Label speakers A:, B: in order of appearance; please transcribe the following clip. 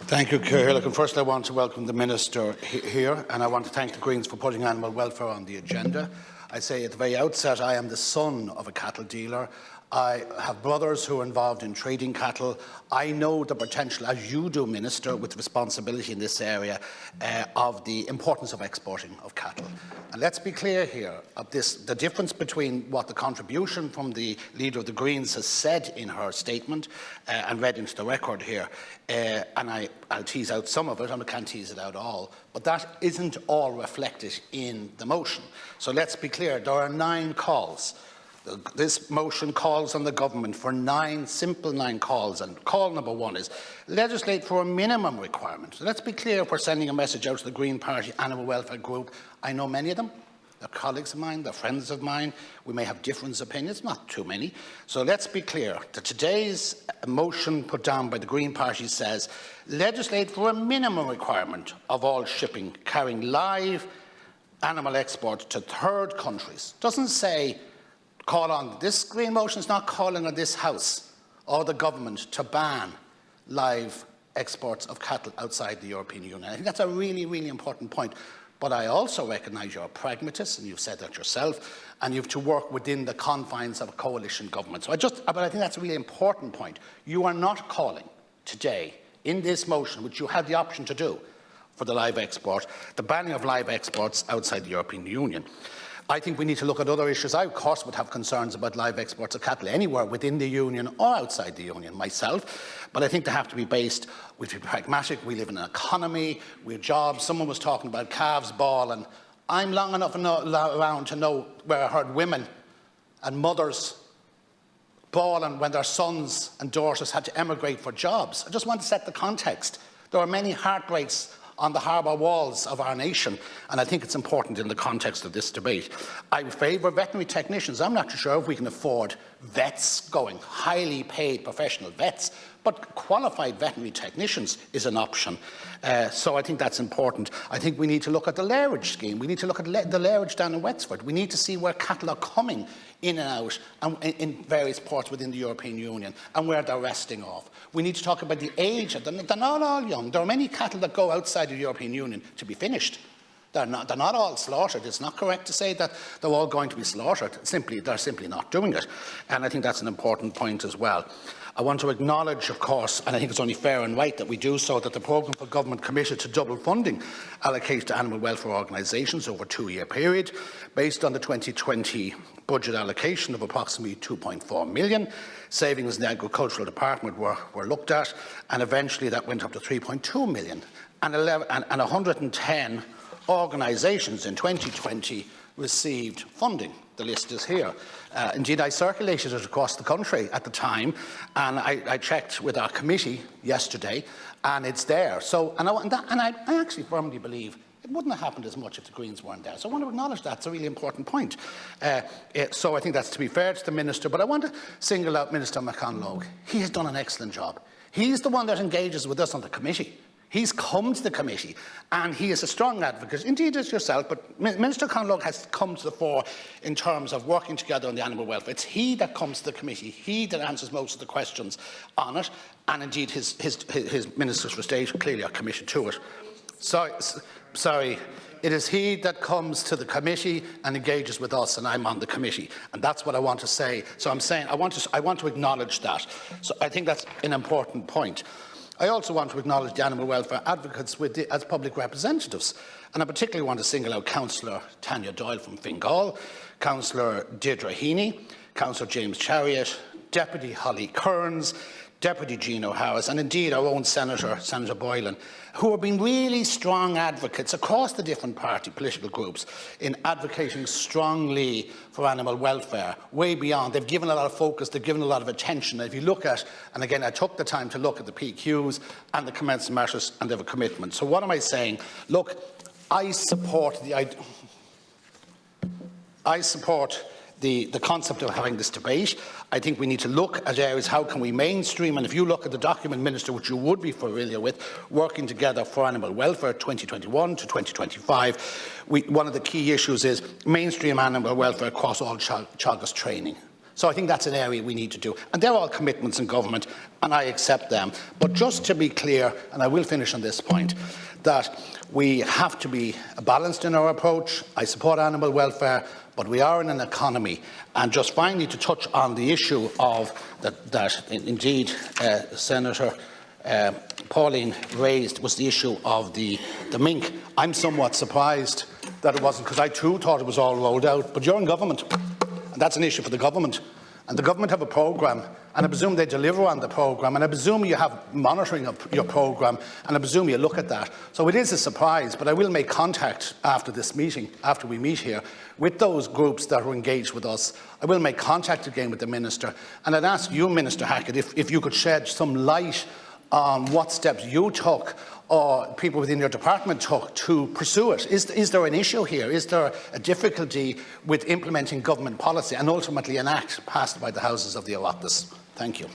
A: Thank you, Ciarán. And first I want to welcome the Minister here, and I want to thank the Greens for putting animal welfare on the agenda. I say at the very outset, I am the son of a cattle dealer. I have brothers who are involved in trading cattle. I know the potential, as you do, Minister, with responsibility in this area, of the importance of exporting of cattle. And let's be clear here of this, the difference between what the contribution from the Leader of the Greens has said in her statement and read into the record here, and I'll tease out some of it, and I can't tease it out all, but that isn't all reflected in the motion. So let's be clear, there are 9 calls. This motion calls on the government for 9 calls, and call number 1 is legislate for a minimum requirement. So let's be clear, if we're sending a message out to the Green Party Animal Welfare Group, I know many of them, they're colleagues of mine, they're friends of mine, we may have different opinions, not too many. So let's be clear that today's motion put down by the Green Party says legislate for a minimum requirement of all shipping carrying live animal exports to third countries. It doesn't say call on, this Green motion is not calling on this House or the government to ban live exports of cattle outside the European Union. I think that's a really, really important point. But I also recognise you're a pragmatist, and you've said that yourself, and you have to work within the confines of a coalition government. But I think that's a really important point. You are not calling today in this motion, which you had the option to do, for the live export, the banning of live exports outside the European Union. I think we need to look at other issues. I, of course, would have concerns about live exports of cattle anywhere within the Union or outside the Union myself, but I think they have to be based, we have to be pragmatic. We live in an economy, we have jobs. Someone was talking about calves ball, and I'm long enough around to know where I heard women and mothers bawling when their sons and daughters had to emigrate for jobs. I just want to set the context. There are many heartbreaks on the harbour walls of our nation, and I think it's important in the context of this debate. I favour veterinary technicians. I'm not sure if we can afford vets going, highly paid professional vets, but qualified veterinary technicians is an option. So I think that's important. I think we need to look at the lairage scheme. We need to look at the lairage down in Wexford. We need to see where cattle are coming in and out and in various ports within the European Union and where they're resting off. We need to talk about the age of them. They're not all young. There are many cattle that go outside the European Union to be finished. They're not all slaughtered. It's not correct to say that they're all going to be slaughtered. They're simply not doing it. And I think that's an important point as well. I want to acknowledge, of course, and I think it's only fair and right that we do so, that the programme for government committed to double funding allocated to animal welfare organisations over a 2-year period, based on the 2020 budget allocation of approximately 2.4 million. Savings in the agricultural department were looked at, and eventually that went up to 3.2 million. And 110 organisations in 2020 received funding. The list is here. Indeed, I circulated it across the country at the time, and I checked with our committee yesterday, and it's there. So, I actually firmly believe it wouldn't have happened as much if the Greens weren't there. So I want to acknowledge that. It's a really important point. So I think that's to be fair to the Minister. But I want to single out Minister McConlogue. He has done an excellent job. He's the one that engages with us on the committee. He's come to the committee, and he is a strong advocate, indeed as yourself, but Minister Conlogue has come to the fore in terms of working together on the animal welfare. It's he that comes to the committee, he that answers most of the questions on it, and indeed his Ministers for State clearly are committed to it. Sorry, it is he that comes to the committee and engages with us, and I'm on the committee, and that's what I want to say. So I'm saying I want to acknowledge that. So I think that's an important point. I also want to acknowledge the animal welfare advocates as public representatives, and I particularly want to single out Councillor Tanya Doyle from Fingal, Councillor Deirdre Heaney, Councillor James Chariot, Deputy Holly Kearns, Deputy Jean O'Harris, and indeed our own Senator Boylan, who have been really strong advocates across the different political groups in advocating strongly for animal welfare, way beyond. They've given a lot of focus, they've given a lot of attention. And if you look at, and again, I took the time to look at the PQs and the commencement matters, and they have a commitment. So what am I saying? Look, I support the concept of having this debate. I think we need to look at areas, how can we mainstream, and if you look at the document, Minister, which you would be familiar with, Working Together for Animal Welfare 2021 to 2025, one of the key issues is mainstream animal welfare across all Teagasc training. So I think that's an area we need to do. And they're all commitments in government, and I accept them. But just to be clear, and I will finish on this point, that we have to be balanced in our approach. I support animal welfare, but we are in an economy. And just finally to touch on the issue of that indeed Senator Pauline raised, was the issue of the mink. I'm somewhat surprised that it wasn't, because I too thought it was all rolled out. But you're in government, and that's an issue for the government. And the government have a programme, and I presume they deliver on the programme, and I presume you have monitoring of your programme, and I presume you look at that. So it is a surprise, but I will make contact after this meeting, after we meet here, with those groups that are engaged with us. I will make contact again with the Minister, and I'd ask you, Minister Hackett, if you could shed some light on what steps you took or people within your department took to pursue it. Is there an issue here? Is there a difficulty with implementing government policy and ultimately an act passed by the Houses of the Oireachtas? Thank you.